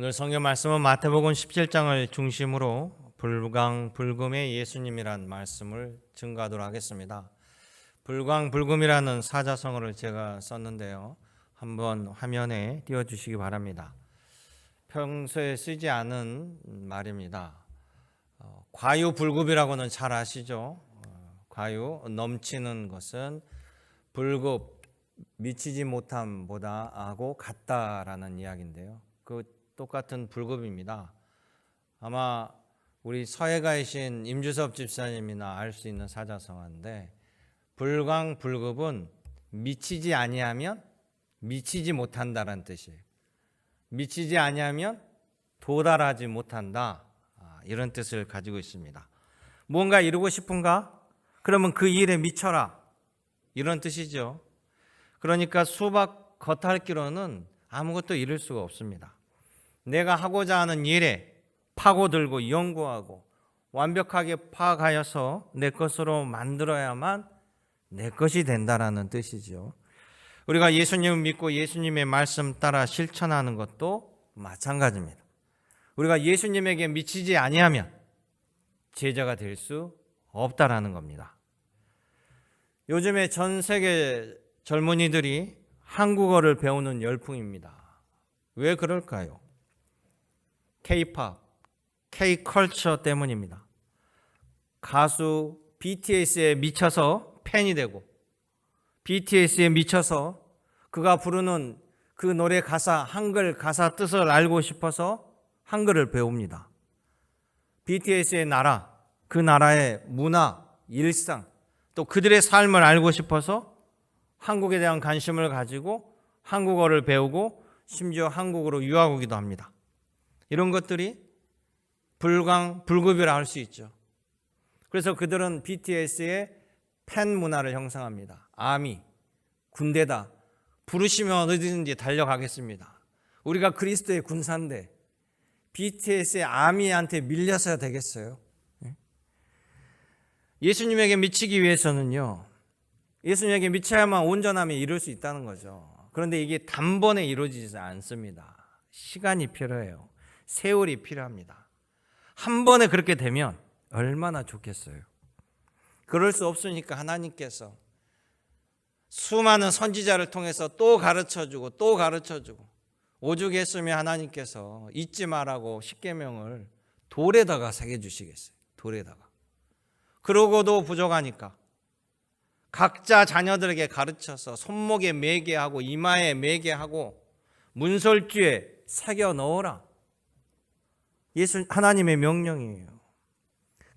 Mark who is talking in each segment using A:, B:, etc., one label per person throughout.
A: 오늘 성경 말씀은 마태복음 17장을 중심으로 불광불금의 예수님이란 말씀을 증거하도록 하겠습니다. 불광불금이라는 사자성어를 제가 썼는데요. 한번 화면에 띄워주시기 바랍니다. 평소에 쓰지 않은 말입니다. 과유불급이라고는 잘 아시죠? 과유, 넘치는 것은 불급, 미치지 못함보다 하고 같다라는 이야기인데요. 그 똑같은 불급입니다. 아마 우리 서해가에 계신 임주섭 집사님이나 알 수 있는 사자성어인데, 불광불급은 미치지 아니하면 미치지 못한다라는 뜻이에요. 미치지 아니하면 도달하지 못한다, 이런 뜻을 가지고 있습니다. 뭔가 이루고 싶은가? 그러면 그 일에 미쳐라, 이런 뜻이죠. 그러니까 수박 겉핥기로는 아무것도 이룰 수가 없습니다. 내가 하고자 하는 일에 파고들고 연구하고 완벽하게 파악하여서 내 것으로 만들어야만 내 것이 된다라는 뜻이죠. 우리가 예수님을 믿고 예수님의 말씀 따라 실천하는 것도 마찬가지입니다. 우리가 예수님에게 미치지 아니하면 제자가 될 수 없다라는 겁니다. 요즘에 전 세계 젊은이들이 한국어를 배우는 열풍입니다. 왜 그럴까요? K-팝, K-컬처 때문입니다. 가수 BTS에 미쳐서 팬이 되고, BTS에 미쳐서 그가 부르는 그 노래 가사, 한글 가사 뜻을 알고 싶어서 한글을 배웁니다. BTS의 나라, 그 나라의 문화, 일상, 또 그들의 삶을 알고 싶어서 한국에 대한 관심을 가지고 한국어를 배우고 심지어 한국으로 유학 오기도 합니다. 이런 것들이 불광불급이라 할 수 있죠. 그래서 그들은 BTS의 팬 문화를 형성합니다. 아미, 군대다. 부르시면 어디든지 달려가겠습니다. 우리가 그리스도의 군사인데 BTS의 아미한테 밀려서야 되겠어요? 예수님에게 미치기 위해서는요, 예수님에게 미쳐야만 온전함이 이룰 수 있다는 거죠. 그런데 이게 단번에 이루어지지 않습니다. 시간이 필요해요. 세월이 필요합니다. 한 번에 그렇게 되면 얼마나 좋겠어요. 그럴 수 없으니까 하나님께서 수많은 선지자를 통해서 또 가르쳐주고 또 가르쳐주고, 오죽했으면 하나님께서 잊지 말라고 십계명을 돌에다가 새겨주시겠어요. 돌에다가. 그러고도 부족하니까 각자 자녀들에게 가르쳐서 손목에 매게 하고 이마에 매게 하고 문설주에 새겨 넣어라. 하나님의 명령이에요.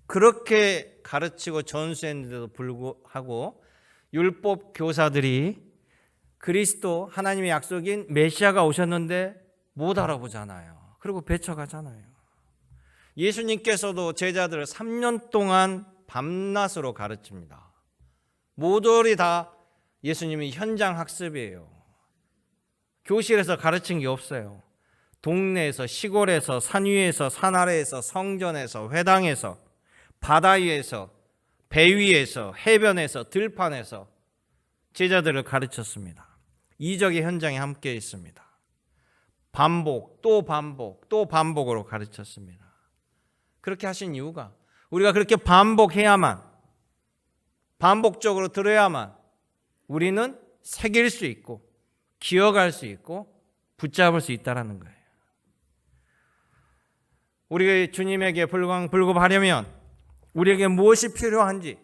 A: 그렇게 가르치고 전수했는데도 불구하고 율법 교사들이 그리스도, 하나님의 약속인 메시아가 오셨는데 못 알아보잖아요. 그리고 배척하잖아요. 예수님께서도 제자들을 3년 동안 밤낮으로 가르칩니다. 모조리 다 예수님이 현장 학습이에요. 교실에서 가르친 게 없어요. 동네에서, 시골에서, 산 위에서, 산 아래에서, 성전에서, 회당에서, 바다 위에서, 배 위에서, 해변에서, 들판에서 제자들을 가르쳤습니다. 이적의 현장에 함께 있습니다. 반복, 또 반복, 또 반복으로 가르쳤습니다. 그렇게 하신 이유가 우리가 그렇게 반복해야만, 반복적으로 들어야만 우리는 새길 수 있고 기억할 수 있고 붙잡을 수 있다는 거예요. 우리가 주님에게 불광불급하려면 우리에게 무엇이 필요한지,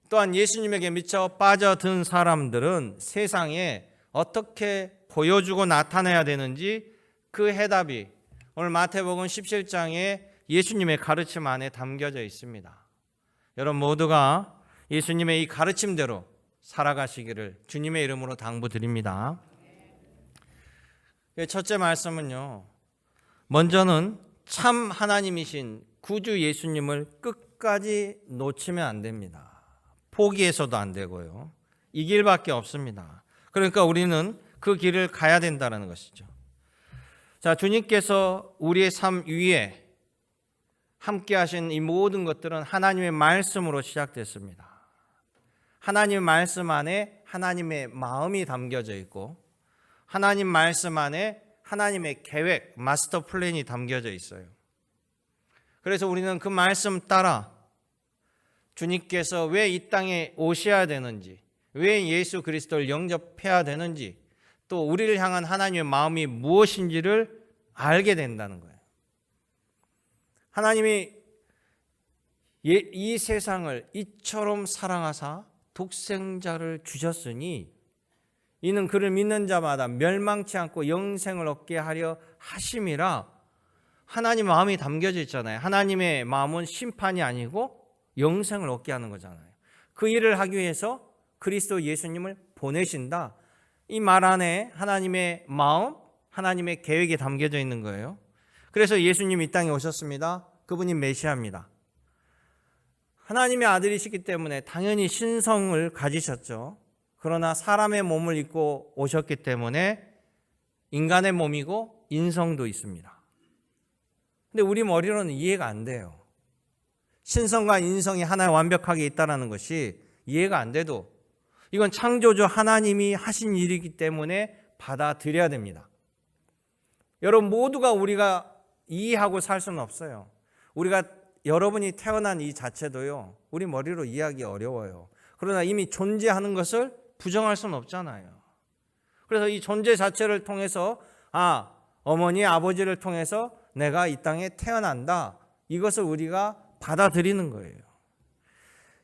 A: 또한 예수님에게 미쳐 빠져든 사람들은 세상에 어떻게 보여주고 나타내야 되는지 그 해답이 오늘 마태복음 17장에 예수님의 가르침 안에 담겨져 있습니다. 여러분 모두가 예수님의 이 가르침대로 살아가시기를 주님의 이름으로 당부드립니다. 첫째 말씀은요, 먼저는 참 하나님이신 구주 예수님을 끝까지 놓치면 안 됩니다. 포기해서도 안 되고요. 이 길밖에 없습니다. 그러니까 우리는 그 길을 가야 된다는 것이죠. 자, 주님께서 우리의 삶 위에 함께 하신 이 모든 것들은 하나님의 말씀으로 시작됐습니다. 하나님의 말씀 안에 하나님의 마음이 담겨져 있고, 하나님 말씀 안에 하나님의 계획, 마스터 플랜이 담겨져 있어요. 그래서 우리는 그 말씀 따라 주님께서 왜 이 땅에 오셔야 되는지, 왜 예수 그리스도를 영접해야 되는지, 또 우리를 향한 하나님의 마음이 무엇인지를 알게 된다는 거예요. 하나님이 이 세상을 이처럼 사랑하사 독생자를 주셨으니 이는 그를 믿는 자마다 멸망치 않고 영생을 얻게 하려 하심이라. 하나님의 마음이 담겨져 있잖아요. 하나님의 마음은 심판이 아니고 영생을 얻게 하는 거잖아요. 그 일을 하기 위해서 그리스도 예수님을 보내신다. 이 말 안에 하나님의 마음, 하나님의 계획이 담겨져 있는 거예요. 그래서 예수님이 이 땅에 오셨습니다. 그분이 메시아입니다. 하나님의 아들이시기 때문에 당연히 신성을 가지셨죠. 그러나 사람의 몸을 입고 오셨기 때문에 인간의 몸이고 인성도 있습니다. 근데 우리 머리로는 이해가 안 돼요. 신성과 인성이 하나에 완벽하게 있다는 것이 이해가 안 돼도 이건 창조주 하나님이 하신 일이기 때문에 받아들여야 됩니다. 여러분 모두가 우리가 이해하고 살 수는 없어요. 여러분이 태어난 이 자체도요, 우리 머리로 이해하기 어려워요. 그러나 이미 존재하는 것을 부정할 수는 없잖아요. 그래서 이 존재 자체를 통해서 어머니, 아버지를 통해서 내가 이 땅에 태어난다. 이것을 우리가 받아들이는 거예요.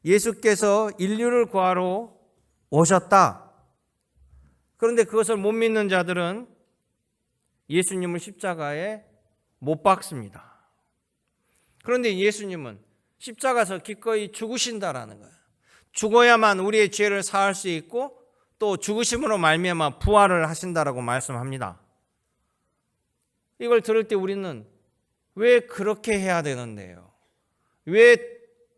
A: 예수께서 인류를 구하러 오셨다. 그런데 그것을 못 믿는 자들은 예수님을 십자가에 못 박습니다. 그런데 예수님은 십자가에서 기꺼이 죽으신다라는 거예요. 죽어야만 우리의 죄를 사할 수 있고 또 죽으심으로 말미암아 부활을 하신다라고 말씀합니다. 이걸 들을 때 우리는 왜 그렇게 해야 되는데요? 왜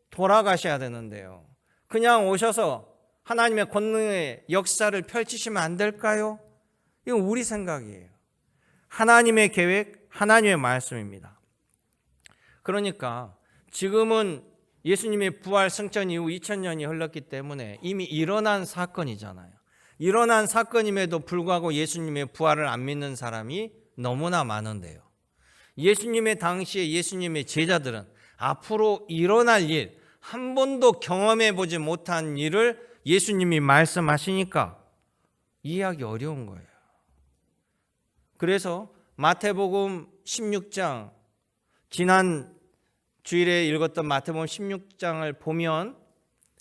A: 돌아가셔야 되는데요? 그냥 오셔서 하나님의 권능의 역사를 펼치시면 안 될까요? 이건 우리 생각이에요. 하나님의 계획, 하나님의 말씀입니다. 그러니까 지금은 예수님의 부활 승천 이후 2000년이 흘렀기 때문에 이미 일어난 사건이잖아요. 일어난 사건임에도 불구하고 예수님의 부활을 안 믿는 사람이 너무나 많은데요. 예수님의 당시에 예수님의 제자들은 앞으로 일어날 일, 한 번도 경험해 보지 못한 일을 예수님이 말씀하시니까 이해하기 어려운 거예요. 그래서 마태복음 16장, 지난 주일에 읽었던 마태복음 16장을 보면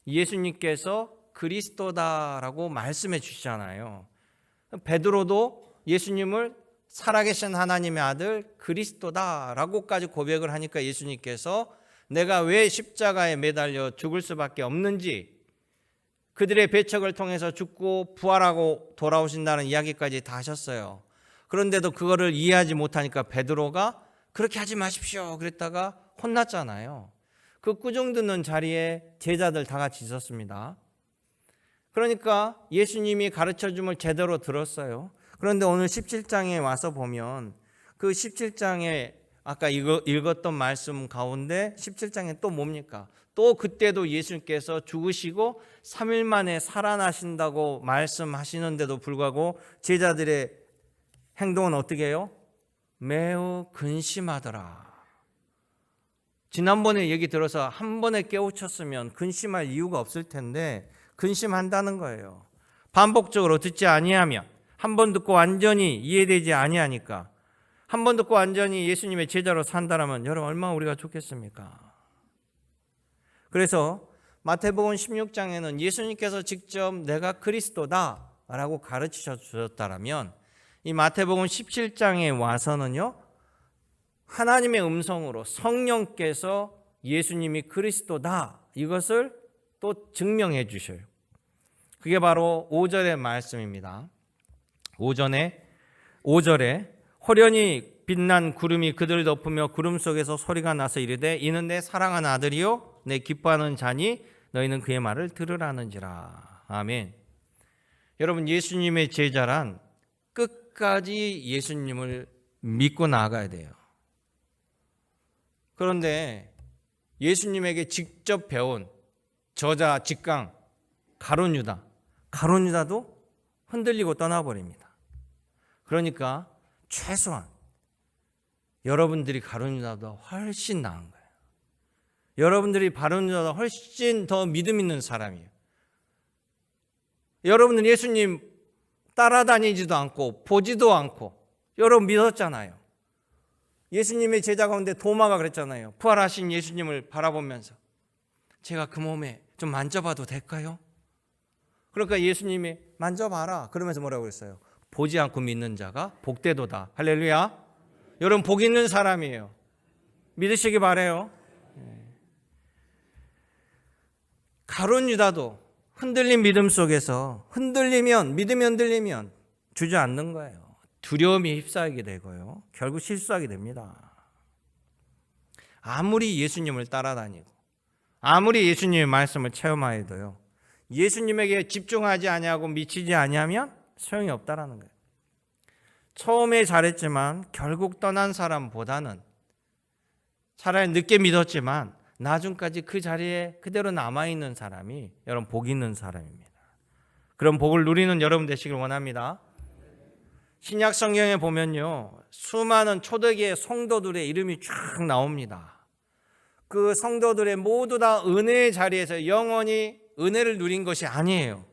A: 예수님께서 그리스도다라고 말씀해 주시잖아요. 베드로도 예수님을 살아계신 하나님의 아들 그리스도다라고까지 고백을 하니까 예수님께서 내가 왜 십자가에 매달려 죽을 수밖에 없는지, 그들의 배척을 통해서 죽고 부활하고 돌아오신다는 이야기까지 다 하셨어요. 그런데도 그거를 이해하지 못하니까 베드로가 그렇게 하지 마십시오 그랬다가 혼났잖아요. 그 꾸중 듣는 자리에 제자들 다 같이 있었습니다. 그러니까 예수님이 가르쳐줌을 제대로 들었어요. 그런데 오늘 17장에 와서 보면 그 17장에 아까 읽었던 말씀 가운데 17장에 또 뭡니까? 또 그때도 예수님께서 죽으시고 3일 만에 살아나신다고 말씀하시는데도 불구하고 제자들의 행동은 어떻게 해요? 매우 근심하더라. 지난번에 얘기 들어서 한 번에 깨우쳤으면 근심할 이유가 없을 텐데 근심한다는 거예요. 반복적으로 듣지 아니하면, 한 번 듣고 완전히 이해되지 아니하니까, 한 번 듣고 완전히 예수님의 제자로 산다라면 여러분 얼마나 우리가 좋겠습니까? 그래서 마태복음 16장에는 예수님께서 직접 내가 그리스도다라고 가르치셔 주셨다라면, 이 마태복음 17장에 와서는요, 하나님의 음성으로 성령께서 예수님이 그리스도다 이것을 또 증명해 주셔요. 그게 바로 5절의 말씀입니다. 5절에 호련히 빛난 구름이 그들을 덮으며 구름 속에서 소리가 나서 이르되 이는 내 사랑하는 아들이요 내 기뻐하는 자니 너희는 그의 말을 들으라는지라. 아멘. 여러분, 예수님의 제자란 끝까지 예수님을 믿고 나아가야 돼요. 그런데 예수님에게 직접 배운 저자 직강 가룟 유다도 흔들리고 떠나버립니다. 그러니까 최소한 여러분들이 가룟 유다보다 훨씬 나은 거예요. 여러분들이 가룟 유다보다 훨씬 더 믿음 있는 사람이에요. 여러분은 예수님 따라다니지도 않고 보지도 않고 여러분 믿었잖아요. 예수님의 제자 가운데 도마가 그랬잖아요. 부활하신 예수님을 바라보면서 제가 그 몸에 좀 만져봐도 될까요? 그러니까 예수님이 만져봐라 그러면서 뭐라고 그랬어요? 보지 않고 믿는 자가 복되도다. 할렐루야. 여러분 복 있는 사람이에요. 믿으시기 바라요. 가룟 유다도 흔들린 믿음 속에서 믿음이 흔들리면 주저앉는 거예요. 두려움이 휩싸이게 되고요. 결국 실수하게 됩니다. 아무리 예수님을 따라다니고 아무리 예수님의 말씀을 체험하여도요. 예수님에게 집중하지 아니하고 미치지 아니하면 소용이 없다라는 거예요. 처음에 잘했지만 결국 떠난 사람보다는 차라리 늦게 믿었지만 나중까지 그 자리에 그대로 남아있는 사람이 여러분 복 있는 사람입니다. 그런 복을 누리는 여러분 되시길 원합니다. 신약 성경에 보면요, 수많은 초대기의 성도들의 이름이 쭉 나옵니다. 그 성도들의 모두 다 은혜의 자리에서 영원히 은혜를 누린 것이 아니에요.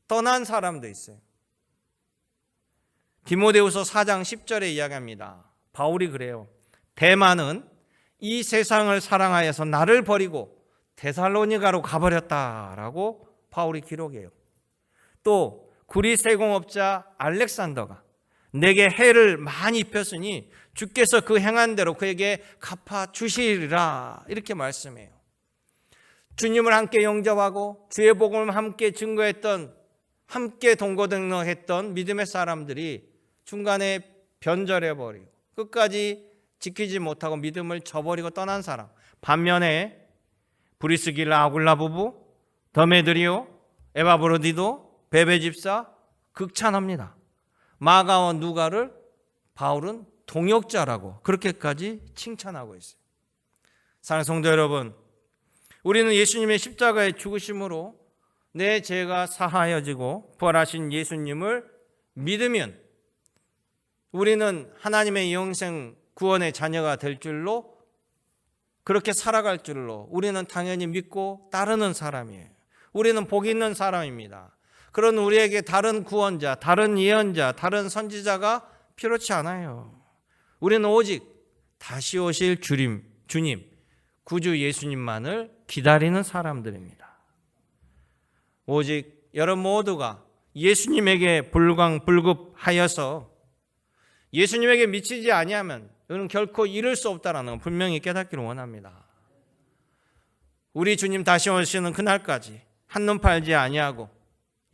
A: 떠난 사람도 있어요. 디모데후서 4장 10절에 이야기합니다. 바울이 그래요. 대만은 이 세상을 사랑하여서 나를 버리고 데살로니가로 가버렸다라고 바울이 기록해요. 또 그리스 세공업자 알렉산더가 내게 해를 많이 입혔으니 주께서 그 행한 대로 그에게 갚아주시리라 이렇게 말씀해요. 주님을 함께 영접하고 주의 복음을 함께 증거했던 함께 동고동락했던 믿음의 사람들이 중간에 변절해버리고 끝까지 지키지 못하고 믿음을 저버리고 떠난 사람. 반면에 브리스길라 아굴라 부부, 더메드리오, 에바브로디도, 베베 집사 극찬합니다. 마가와 누가를 바울은 동역자라고 그렇게까지 칭찬하고 있어요. 사랑하는 성도 여러분, 우리는 예수님의 십자가의 죽으심으로 내 죄가 사하여지고 부활하신 예수님을 믿으면 우리는 하나님의 영생 구원의 자녀가 될 줄로 그렇게 살아갈 줄로 우리는 당연히 믿고 따르는 사람이에요. 우리는 복 있는 사람입니다. 그런 우리에게 다른 구원자, 다른 예언자, 다른 선지자가 필요치 않아요. 우리는 오직 다시 오실 주님, 구주 예수님만을 기다리는 사람들입니다. 오직 여러분 모두가 예수님에게 불급하여서 예수님에게 미치지 아니하면 너는 결코 이룰 수 없다라는 걸 분명히 깨닫기를 원합니다. 우리 주님 다시 오시는 그날까지 한눈 팔지 아니하고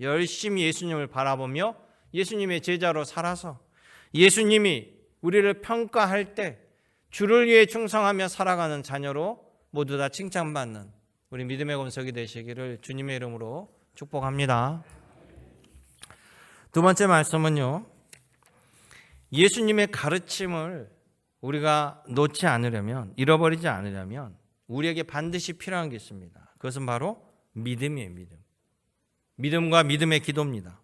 A: 열심히 예수님을 바라보며 예수님의 제자로 살아서 예수님이 우리를 평가할 때 주를 위해 충성하며 살아가는 자녀로 모두 다 칭찬받는 우리 믿음의 권석이 되시기를 주님의 이름으로 축복합니다. 두 번째 말씀은요, 예수님의 가르침을 우리가 놓지 않으려면, 잃어버리지 않으려면 우리에게 반드시 필요한 게 있습니다. 그것은 바로 믿음이에요. 믿음과 믿음의 기도입니다.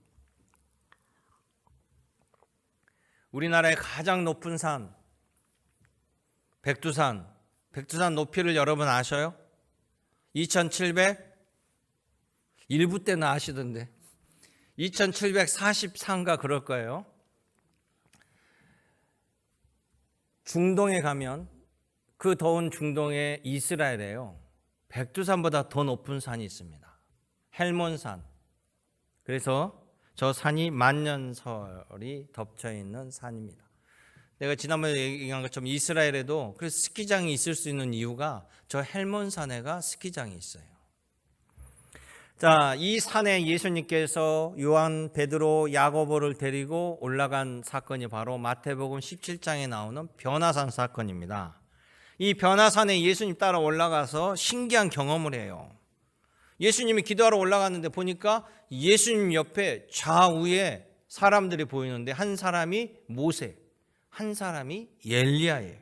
A: 우리나라의 가장 높은 산 백두산 높이를 여러분 아셔요? 2700? 일부 때는 아시던데 2743인가 그럴 거예요. 중동에 가면 그 더운 중동의 이스라엘에요, 백두산보다 더 높은 산이 있습니다. 헬몬산. 그래서 저 산이 만년설이 덮쳐 있는 산입니다. 내가 지난번에 얘기한 것처럼 이스라엘에도 그래서 스키장이 있을 수 있는 이유가 저 헬몬산에가 스키장이 있어요. 자, 이 산에 예수님께서 요한, 베드로, 야고보를 데리고 올라간 사건이 바로 마태복음 17장에 나오는 변화산 사건입니다. 이 변화산에 예수님 따라 올라가서 신기한 경험을 해요. 예수님이 기도하러 올라갔는데 보니까 예수님 옆에 좌우에 사람들이 보이는데 한 사람이 모세, 한 사람이 엘리야예요.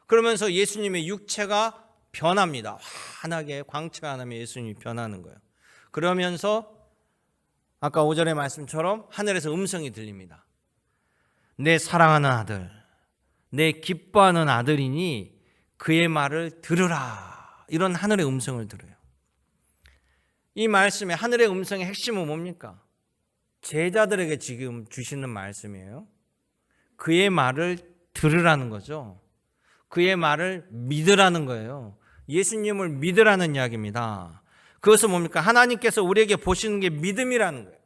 A: 그러면서 예수님의 육체가 변합니다. 환하게 광채가 나면 예수님이 변하는 거예요. 그러면서 아까 5절의 말씀처럼 하늘에서 음성이 들립니다. 내 사랑하는 아들, 내 기뻐하는 아들이니 그의 말을 들으라. 이런 하늘의 음성을 들어요. 이 말씀에 하늘의 음성의 핵심은 뭡니까? 제자들에게 지금 주시는 말씀이에요. 그의 말을 들으라는 거죠. 그의 말을 믿으라는 거예요. 예수님을 믿으라는 이야기입니다. 그것은 뭡니까? 하나님께서 우리에게 보시는 게 믿음이라는 거예요.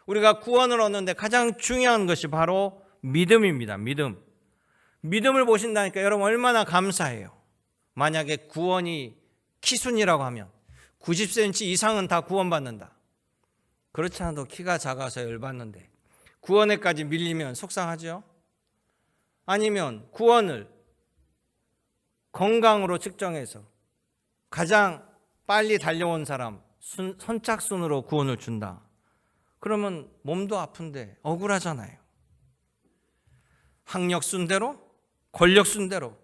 A: 우리가 구원을 얻는데 가장 중요한 것이 바로 믿음입니다. 믿음을 보신다니까 여러분 얼마나 감사해요. 만약에 구원이 키순이라고 하면 90cm 이상은 다 구원받는다. 그렇지 않아도 키가 작아서 열받는데 구원에까지 밀리면 속상하죠. 아니면 구원을 건강으로 측정해서 가장 빨리 달려온 사람 선착순으로 구원을 준다. 그러면 몸도 아픈데 억울하잖아요. 학력 순대로, 권력 순대로.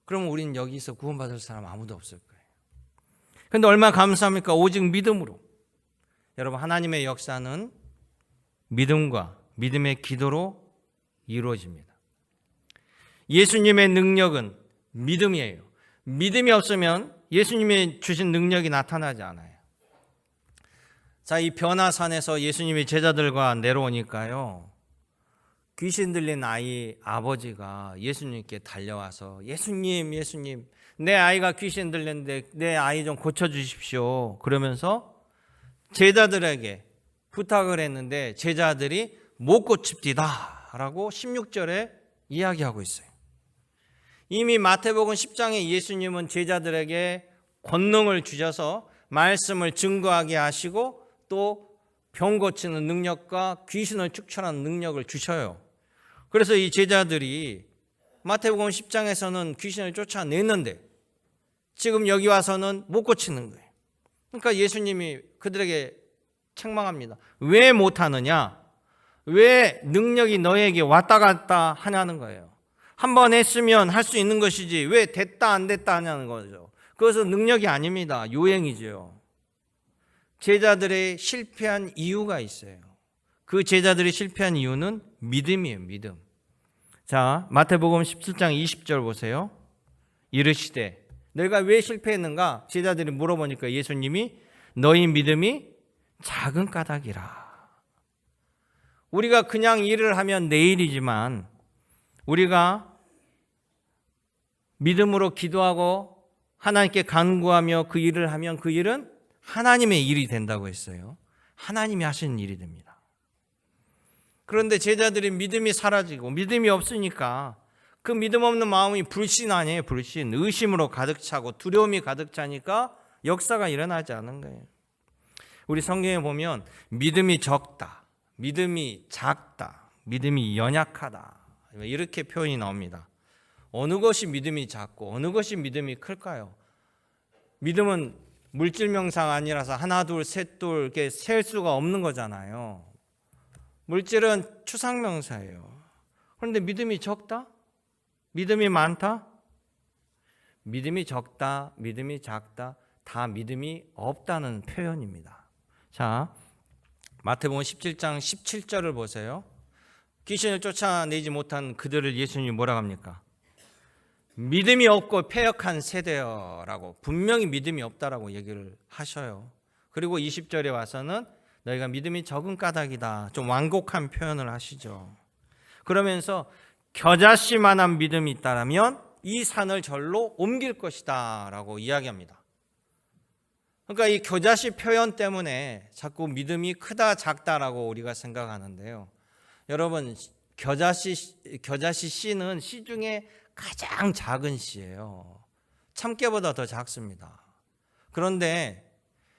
A: 그러면 우린 여기서 구원받을 사람 아무도 없을 거예요. 그런데 얼마나 감사합니까? 오직 믿음으로. 여러분, 하나님의 역사는 믿음과 믿음의 기도로 이루어집니다. 예수님의 능력은 믿음이에요. 믿음이 없으면 예수님이 주신 능력이 나타나지 않아요. 자, 이 변화산에서 예수님이 제자들과 내려오니까요, 귀신 들린 아이 아버지가 예수님께 달려와서 예수님 내 아이가 귀신 들렸는데 내 아이 좀 고쳐주십시오. 그러면서 제자들에게 부탁을 했는데 제자들이 못 고칩디다 라고 16절에 이야기하고 있어요. 이미 마태복음 10장에 예수님은 제자들에게 권능을 주셔서 말씀을 증거하게 하시고 또 병 고치는 능력과 귀신을 축출하는 능력을 주셔요. 그래서 이 제자들이 마태복음 10장에서는 귀신을 쫓아냈는데 지금 여기 와서는 못 고치는 거예요. 그러니까 예수님이 그들에게 책망합니다. 왜 못하느냐? 왜 능력이 너에게 왔다 갔다 하냐는 거예요. 한 번 했으면 할 수 있는 것이지 왜 됐다 안 됐다 하냐는 거죠. 그것은 능력이 아닙니다. 요행이죠. 제자들의 실패한 이유가 있어요. 그 제자들이 실패한 이유는 믿음이에요. 믿음. 자, 마태복음 17장 20절 보세요. 이르시되 너희가 왜 실패했는가? 제자들이 물어보니까 예수님이 너희 믿음이 작은 까닭이라. 우리가 그냥 일을 하면 내일이지만 우리가 믿음으로 기도하고 하나님께 간구하며 그 일을 하면 그 일은 하나님의 일이 된다고 했어요. 하나님이 하시는 일이 됩니다. 그런데 제자들이 믿음이 사라지고 믿음이 없으니까 그 믿음 없는 마음이 불신 아니에요. 불신. 의심으로 가득 차고 두려움이 가득 차니까 역사가 일어나지 않은 거예요. 우리 성경에 보면 믿음이 적다, 믿음이 작다, 믿음이 연약하다 이렇게 표현이 나옵니다. 어느 것이 믿음이 작고 어느 것이 믿음이 클까요? 믿음은 물질명사가 아니라서 하나 둘 셋 둘 이렇게 셀 수가 없는 거잖아요. 물질은 추상명사예요. 그런데 믿음이 적다? 믿음이 많다? 믿음이 적다, 믿음이 작다 다 믿음이 없다는 표현입니다. 자, 마태복음 17장 17절을 보세요. 귀신을 쫓아내지 못한 그들을 예수님이 뭐라고 합니까? 믿음이 없고 패역한 세대여라고 분명히 믿음이 없다라고 얘기를 하셔요. 그리고 20절에 와서는 너희가 믿음이 적은 까닭이다. 좀 완곡한 표현을 하시죠. 그러면서 겨자씨만한 믿음이 있다라면 이 산을 절로 옮길 것이다 라고 이야기합니다. 그러니까 이 겨자씨 표현 때문에 자꾸 믿음이 크다 작다라고 우리가 생각하는데요. 여러분, 겨자씨 씨는 씨 중에 가장 작은 씨예요. 참깨보다 더 작습니다. 그런데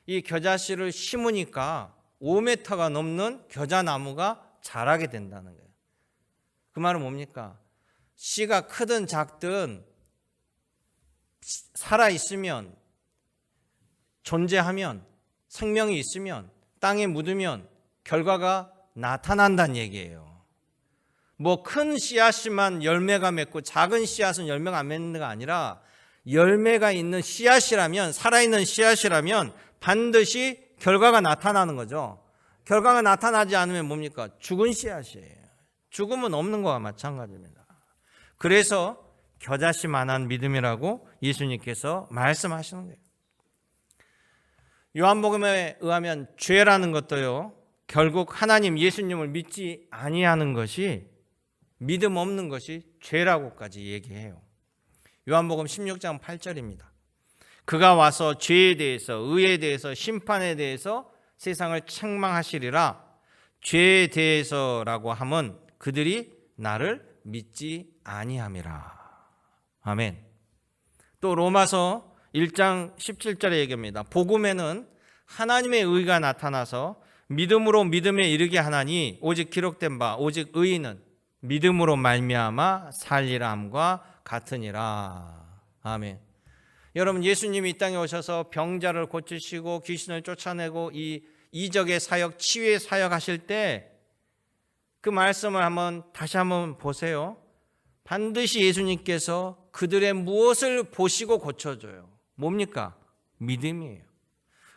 A: 이 겨자씨를 심으니까 5m가 넘는 겨자나무가 자라게 된다는 거예요. 그 말은 뭡니까? 씨가 크든 작든 살아있으면, 존재하면, 생명이 있으면, 땅에 묻으면 결과가 나타난다는 얘기예요. 뭐 큰 씨앗이만 열매가 맺고 작은 씨앗은 열매가 안 맺는 게 아니라 열매가 있는 씨앗이라면, 살아있는 씨앗이라면 반드시 결과가 나타나는 거죠. 결과가 나타나지 않으면 뭡니까? 죽은 씨앗이에요. 죽음은 없는 거와 마찬가지입니다. 그래서 겨자씨만한 믿음이라고 예수님께서 말씀하시는 거예요. 요한복음에 의하면 죄라는 것도요, 결국 하나님 예수님을 믿지 아니하는 것이, 믿음 없는 것이 죄라고까지 얘기해요. 요한복음 16장 8절입니다. 그가 와서 죄에 대해서, 의에 대해서, 심판에 대해서 세상을 책망하시리라. 죄에 대해서라고 하면 그들이 나를 믿지 아니함이라. 아멘. 또 로마서 1장 17절에 얘기합니다. 복음에는 하나님의 의가 나타나서 믿음으로 믿음에 이르게 하나니 오직 기록된 바 오직 의인은 믿음으로 말미암아 살리라 함과 같으니라. 아멘. 여러분, 예수님이 이 땅에 오셔서 병자를 고치시고 귀신을 쫓아내고 이 이적의 사역, 치유의 사역 하실 때 그 말씀을 다시 한번 보세요. 반드시 예수님께서 그들의 무엇을 보시고 고쳐줘요. 뭡니까? 믿음이에요.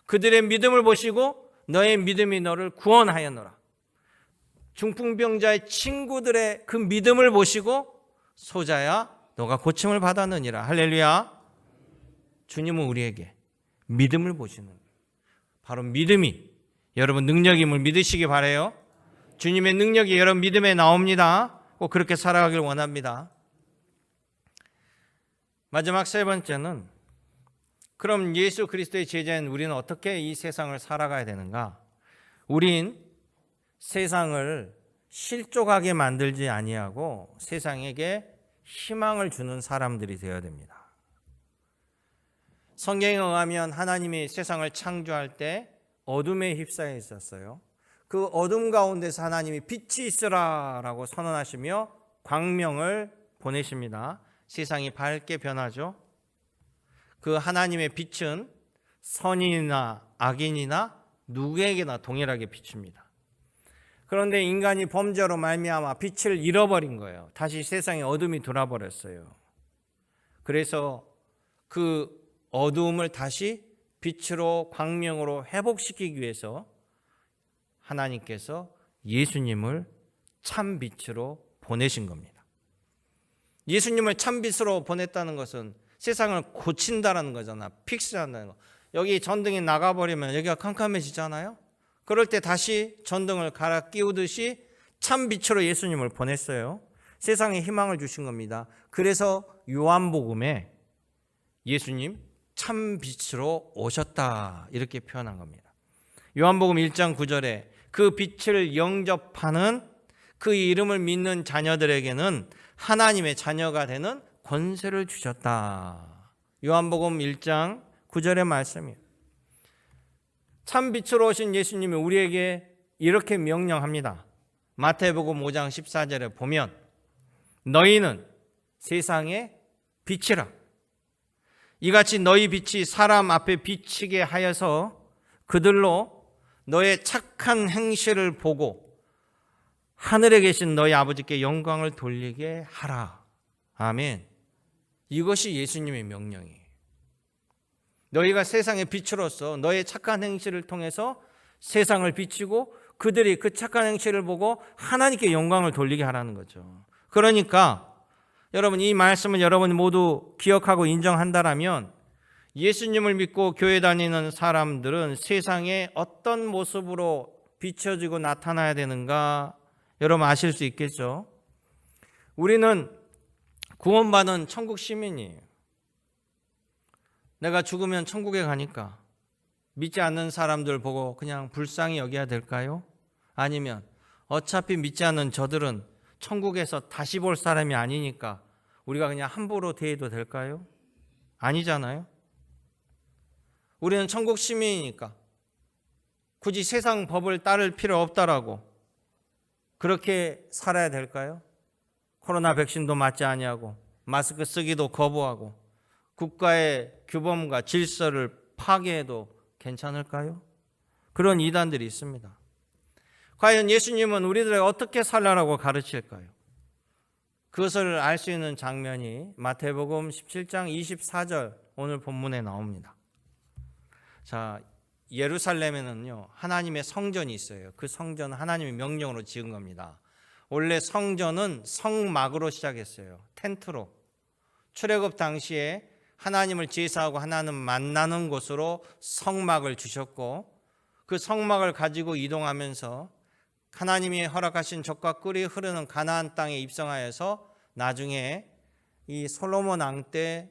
A: 그들의 믿음을 보시고 너의 믿음이 너를 구원하였노라. 중풍병자의 친구들의 그 믿음을 보시고 소자야 너가 고침을 받았느니라. 할렐루야. 주님은 우리에게 믿음을 보시는 거예요. 바로 믿음이 여러분 능력임을 믿으시기 바라요. 주님의 능력이 여러분 믿음에 나옵니다. 꼭 그렇게 살아가길 원합니다. 마지막 세 번째는, 그럼 예수 그리스도의 제자인 우리는 어떻게 이 세상을 살아가야 되는가? 우린 세상을 실족하게 만들지 아니하고 세상에게 희망을 주는 사람들이 되어야 됩니다. 성경에 의하면 하나님이 세상을 창조할 때 어둠에 휩싸여 있었어요. 그 어둠 가운데서 하나님이 빛이 있으라 라고 선언하시며 광명을 보내십니다. 세상이 밝게 변하죠. 그 하나님의 빛은 선인이나 악인이나 누구에게나 동일하게 비춥니다. 그런데 인간이 범죄로 말미암아 빛을 잃어버린 거예요. 다시 세상에 어둠이 돌아버렸어요. 그래서 그 어두움을 다시 빛으로 광명으로 회복시키기 위해서 하나님께서 예수님을 참빛으로 보내신 겁니다. 예수님을 참빛으로 보냈다는 것은 세상을 고친다는 거잖아. 픽스한다는 거. 여기 전등이 나가버리면 여기가 캄캄해지잖아요. 그럴 때 다시 전등을 갈아 끼우듯이 참빛으로 예수님을 보냈어요. 세상에 희망을 주신 겁니다. 그래서 요한복음에 예수님 참빛으로 오셨다 이렇게 표현한 겁니다. 요한복음 1장 9절에 그 빛을 영접하는 그 이름을 믿는 자녀들에게는 하나님의 자녀가 되는 권세를 주셨다. 요한복음 1장 9절의 말씀이에요. 참빛으로 오신 예수님이 우리에게 이렇게 명령합니다. 마태복음 5장 14절에 보면 너희는 세상의 빛이라. 이같이 너희 빛이 사람 앞에 비치게 하여서 그들로 너의 착한 행실을 보고 하늘에 계신 너희 아버지께 영광을 돌리게 하라. 아멘. 이것이 예수님의 명령이에요. 너희가 세상의 빛으로서 너의 착한 행실을 통해서 세상을 비치고 그들이 그 착한 행실을 보고 하나님께 영광을 돌리게 하라는 거죠. 그러니까 여러분, 이 말씀을 여러분이 모두 기억하고 인정한다라면 예수님을 믿고 교회 다니는 사람들은 세상에 어떤 모습으로 비춰지고 나타나야 되는가 여러분 아실 수 있겠죠? 우리는 구원받은 천국 시민이에요. 내가 죽으면 천국에 가니까 믿지 않는 사람들 보고 그냥 불쌍히 여겨야 될까요? 아니면 어차피 믿지 않는 저들은 천국에서 다시 볼 사람이 아니니까 우리가 그냥 함부로 대해도 될까요? 아니잖아요. 우리는 천국 시민이니까 굳이 세상 법을 따를 필요 없다라고 그렇게 살아야 될까요? 코로나 백신도 맞지 아니하고 마스크 쓰기도 거부하고 국가의 규범과 질서를 파괴해도 괜찮을까요? 그런 이단들이 있습니다. 과연 예수님은 우리들에게 어떻게 살라라고 가르칠까요? 그것을 알 수 있는 장면이 마태복음 17장 24절 오늘 본문에 나옵니다. 자, 예루살렘에는요 하나님의 성전이 있어요. 그 성전은 하나님의 명령으로 지은 겁니다. 원래 성전은 성막으로 시작했어요. 텐트로. 출애굽 당시에 하나님을 제사하고 하나님 만나는 곳으로 성막을 주셨고, 그 성막을 가지고 이동하면서 하나님이 허락하신 젖과 꿀이 흐르는 가나안 땅에 입성하여서 나중에 이 솔로몬 왕 때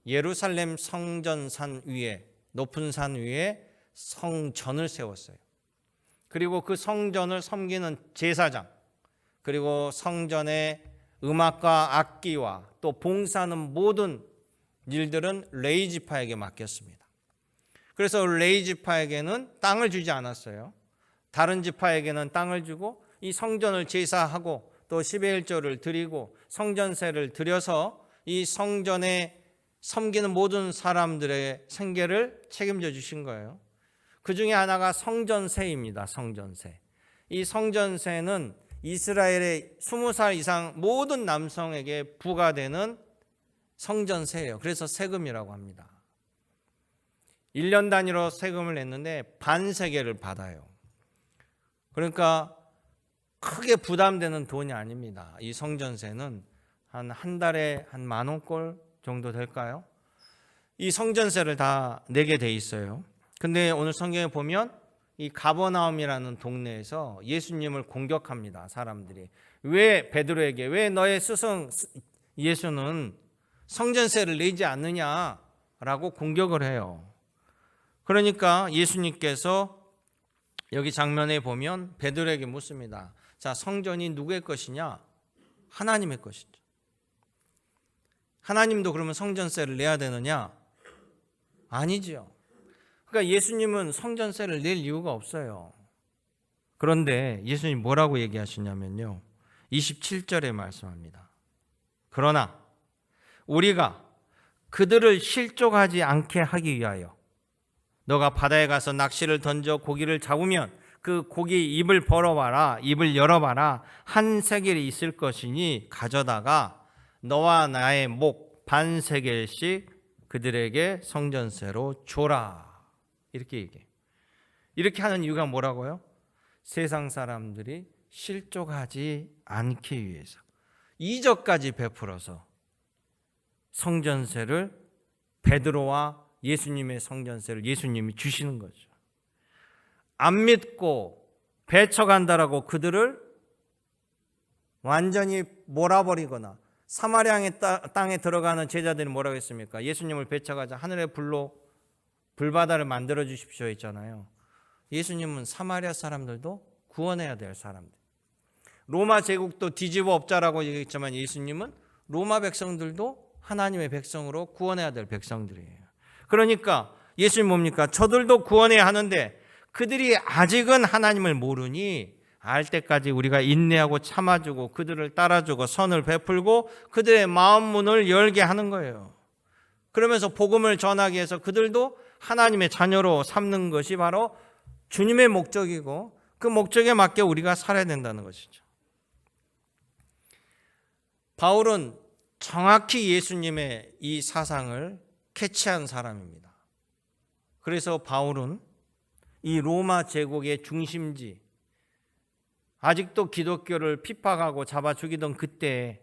A: 예루살렘 성전산 위에, 높은 산 위에 성전을 세웠어요. 그리고 그 성전을 섬기는 제사장, 그리고 성전의 음악과 악기와 또 봉사하는 모든 일들은 레위 지파에게 맡겼습니다. 그래서 레위 지파에게는 땅을 주지 않았어요. 다른 지파에게는 땅을 주고 이 성전을 제사하고 또 11조를 드리고 성전세를 드려서 이 성전에 섬기는 모든 사람들의 생계를 책임져 주신 거예요. 그 중에 하나가 성전세입니다. 성전세. 이 성전세는 이스라엘의 20살 이상 모든 남성에게 부과되는 성전세예요. 그래서 세금이라고 합니다. 1년 단위로 세금을 냈는데 반세겔을 받아요. 그러니까 크게 부담되는 돈이 아닙니다. 이 성전세는 한 달에 한 10,000꼴 정도 될까요? 이 성전세를 다 내게 돼 있어요. 근데 오늘 성경에 보면 이 가버나움이라는 동네에서 예수님을 공격합니다. 사람들이. 왜 베드로에게, 왜 너의 스승 예수는 성전세를 내지 않느냐라고 공격을 해요. 그러니까 예수님께서 여기 장면에 보면 베드로에게 묻습니다. 자, 성전이 누구의 것이냐? 하나님의 것이죠. 하나님도 그러면 성전세를 내야 되느냐? 아니죠. 그러니까 예수님은 성전세를 낼 이유가 없어요. 그런데 예수님 뭐라고 얘기하시냐면요, 27절에 말씀합니다. 그러나 우리가 그들을 실족하지 않게 하기 위하여 너가 바다에 가서 낚시를 던져 고기를 잡으면 그 고기 입을 벌어봐라, 입을 열어봐라. 한 세겔이 있을 것이니 가져다가 너와 나의 목 반세겔씩 그들에게 성전세로 줘라. 이렇게 얘기해요. 이렇게 하는 이유가 뭐라고요? 세상 사람들이 실족하지 않기 위해서 이적까지 베풀어서 성전세를, 베드로와 예수님의 성전세를 예수님이 주시는 거죠. 안 믿고 배척한다라고 그들을 완전히 몰아버리거나, 사마리아 땅에 들어가는 제자들이 뭐라고 했습니까? 예수님을 배척하자 하늘의 불로 불바다를 만들어 주십시오 했잖아요. 예수님은 사마리아 사람들도 구원해야 될 사람들. 로마 제국도 뒤집어 엎자라고 얘기했지만 예수님은 로마 백성들도 하나님의 백성으로 구원해야 될 백성들이에요. 그러니까 예수님 뭡니까? 저들도 구원해야 하는데 그들이 아직은 하나님을 모르니 알 때까지 우리가 인내하고 참아주고 그들을 따라주고 선을 베풀고 그들의 마음 문을 열게 하는 거예요. 그러면서 복음을 전하기 위해서 그들도 하나님의 자녀로 삼는 것이 바로 주님의 목적이고, 그 목적에 맞게 우리가 살아야 된다는 것이죠. 바울은 정확히 예수님의 이 사상을 캐치한 사람입니다. 그래서 바울은 이 로마 제국의 중심지, 아직도 기독교를 핍박하고 잡아 죽이던 그때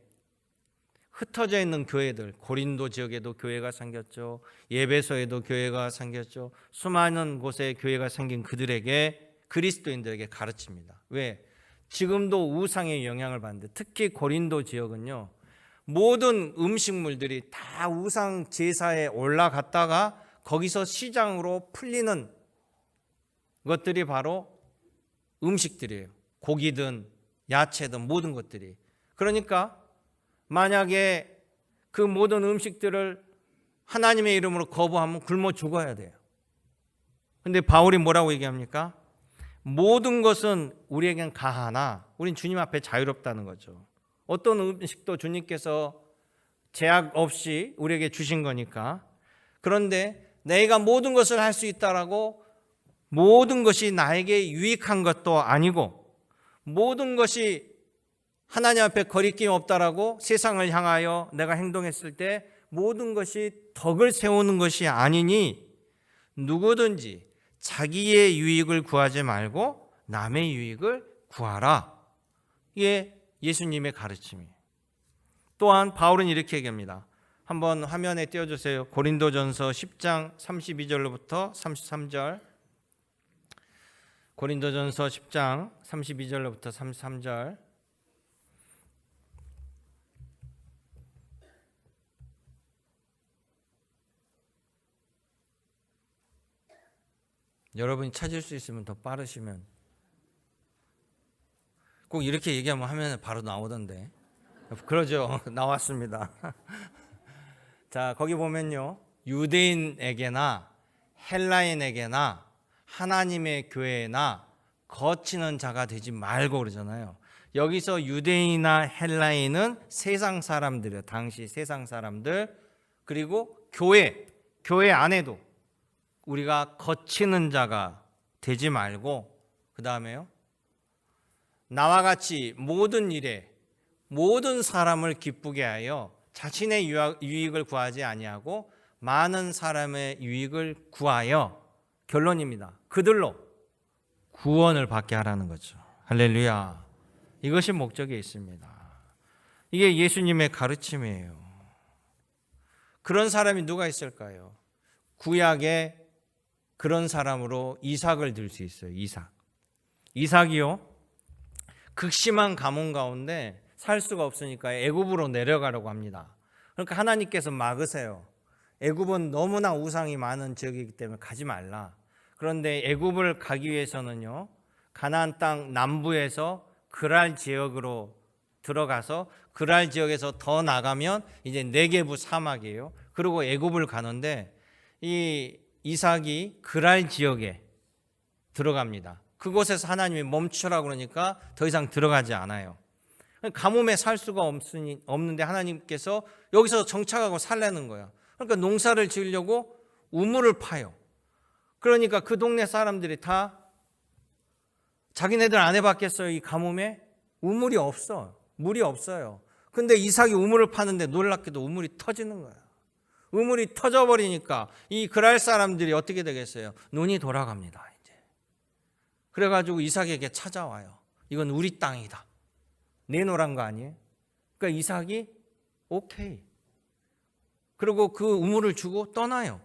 A: 흩어져 있는 교회들, 고린도 지역에도 교회가 생겼죠. 예배소에도 교회가 생겼죠. 수많은 곳에 교회가 생긴 그들에게, 그리스도인들에게 가르칩니다. 왜? 지금도 우상의 영향을 받는데, 특히 고린도 지역은요, 모든 음식물들이 다 우상 제사에 올라갔다가 거기서 시장으로 풀리는 것들이 바로 음식들이에요. 고기든 야채든 모든 것들이. 그러니까 만약에 그 모든 음식들을 하나님의 이름으로 거부하면 굶어 죽어야 돼요. 근데 바울이 뭐라고 얘기합니까? 모든 것은 우리에겐 가하나 우린 주님 앞에 자유롭다는 거죠. 어떤 음식도 주님께서 제약 없이 우리에게 주신 거니까. 그런데 내가 모든 것을 할 수 있다라고 모든 것이 나에게 유익한 것도 아니고, 모든 것이 하나님 앞에 거리낌 없다라고 세상을 향하여 내가 행동했을 때 모든 것이 덕을 세우는 것이 아니니 누구든지 자기의 유익을 구하지 말고 남의 유익을 구하라. 이게 예수님의 가르침이에요. 또한 바울은 이렇게 얘기합니다. 한번 화면에 띄워주세요. 고린도전서 10장 32절로부터 33절. 고린도전서 10장 32절로부터 33절. 여러분이 찾을 수 있으면 더 빠르시면, 꼭 이렇게 얘기하면 화면에 바로 나오던데. 그러죠. 나왔습니다. 자, 거기 보면요, 유대인에게나 헬라인에게나 하나님의 교회나 거치는 자가 되지 말고 그러잖아요. 여기서 유대인이나 헬라인은 세상 사람들이에요. 당시 세상 사람들. 그리고 교회 안에도 우리가 거치는 자가 되지 말고, 그 다음에요, 나와 같이 모든 일에 모든 사람을 기쁘게 하여 자신의 유익을 구하지 아니하고 많은 사람의 유익을 구하여, 결론입니다, 그들로 구원을 받게 하라는 거죠. 할렐루야. 이것이 목적에 있습니다. 이게 예수님의 가르침이에요. 그런 사람이 누가 있을까요? 구약에 그런 사람으로 이삭을 들 수 있어요. 이삭이요, 극심한 가뭄 가운데 살 수가 없으니까 애굽으로 내려가려고 합니다. 그러니까 하나님께서 막으세요. 애굽은 너무나 우상이 많은 지역이기 때문에 가지 말라. 그런데 애굽을 가기 위해서는요, 가나안 땅 남부에서 그랄 지역으로 들어가서, 그랄 지역에서 더 나가면 이제 네게부 사막이에요. 그리고 애굽을 가는데 이 이삭이 그랄 지역에 들어갑니다. 그곳에서 하나님이 멈추라고 그러니까 더 이상 들어가지 않아요. 가뭄에 살 수가 없는데 하나님께서 여기서 정착하고 살라는 거야. 그러니까 농사를 지으려고 우물을 파요. 그러니까 그 동네 사람들이 다, 자기네들 안 해봤겠어요? 이 가뭄에 우물이 없어, 물이 없어요. 근데 이삭이 우물을 파는데 놀랍게도 우물이 터지는 거야. 우물이 터져버리니까 이 그랄 사람들이 어떻게 되겠어요? 눈이 돌아갑니다. 이제 그래가지고 이삭에게 찾아와요. 이건 우리 땅이다, 내놓으란 거 아니에요? 그러니까 이삭이 오케이. 그리고 그 우물을 주고 떠나요.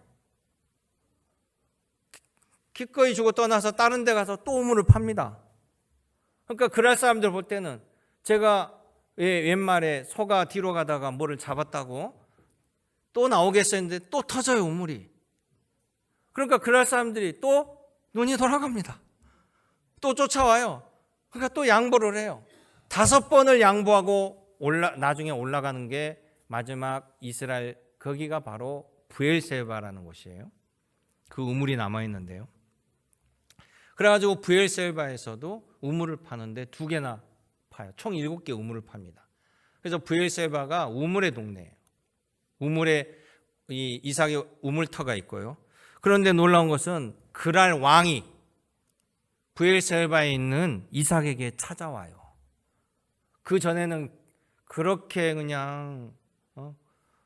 A: 기꺼이 주고 떠나서 다른 데 가서 또 우물을 팝니다. 그러니까 그랄 사람들 볼 때는, 제가 웬말에 소가 뒤로 가다가 뭐를 잡았다고 또 나오겠어 했는데 또 터져요, 우물이. 그러니까 그랄 사람들이 또 눈이 돌아갑니다. 또 쫓아와요. 그러니까 또 양보를 해요. 5번을 양보하고 나중에 올라가는 게 마지막 이스라엘, 거기가 바로 브엘세바라는 곳이에요. 그 우물이 남아있는데요. 그래가지고 브엘세바에서도 우물을 파는데 2개나 파요. 총 7개 우물을 팝니다. 그래서 브엘세바가 우물의 동네예요. 우물에 이 이삭의 우물터가 있고요. 그런데 놀라운 것은 그랄 왕이 브엘세바에 있는 이삭에게 찾아와요. 그 전에는 그렇게 그냥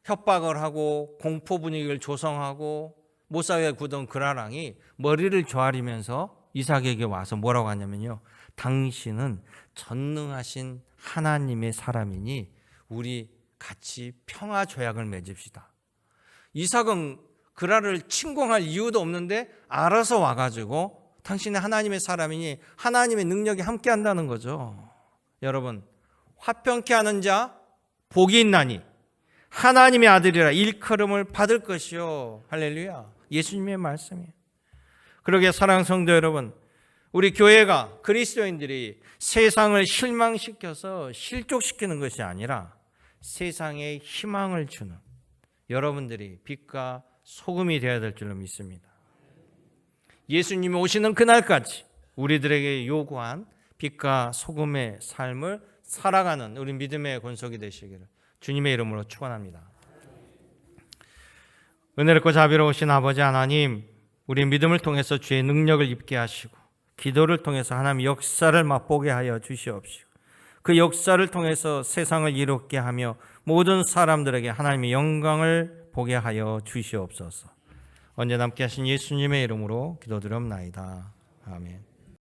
A: 협박을 하고 공포 분위기를 조성하고 못살게 구던 그랄 왕이 머리를 조아리면서 이삭에게 와서 뭐라고 하냐면요, 당신은 전능하신 하나님의 사람이니 우리 같이 평화 조약을 맺읍시다. 이삭은 그랄을 침공할 이유도 없는데 알아서 와가지고 당신은 하나님의 사람이니 하나님의 능력이 함께 한다는 거죠. 여러분, 화평케 하는 자 복이 있나니 하나님의 아들이라 일컬음을 받을 것이요. 할렐루야. 예수님의 말씀이에요. 그러게 사랑하는 성도 여러분, 우리 교회가, 그리스도인들이 세상을 실망시켜서 실족시키는 것이 아니라 세상에 희망을 주는 여러분들이 빛과 소금이 되어야 될 줄로 믿습니다. 예수님이 오시는 그날까지 우리들에게 요구한 빛과 소금의 삶을 살아가는 우리 믿음의 권속이 되시기를 주님의 이름으로 축원합니다. 은혜롭고 자비로우신 아버지 하나님, 우리 믿음을 통해서 주의 능력을 입게 하시고 기도를 통해서 하나님 역사를 맛보게 하여 주시옵시고, 그 역사를 통해서 세상을 이롭게 하며 모든 사람들에게 하나님의 영광을 보게 하여 주시옵소서. 언제나 함께 하신 예수님의 이름으로 기도드렸나이다. 아멘.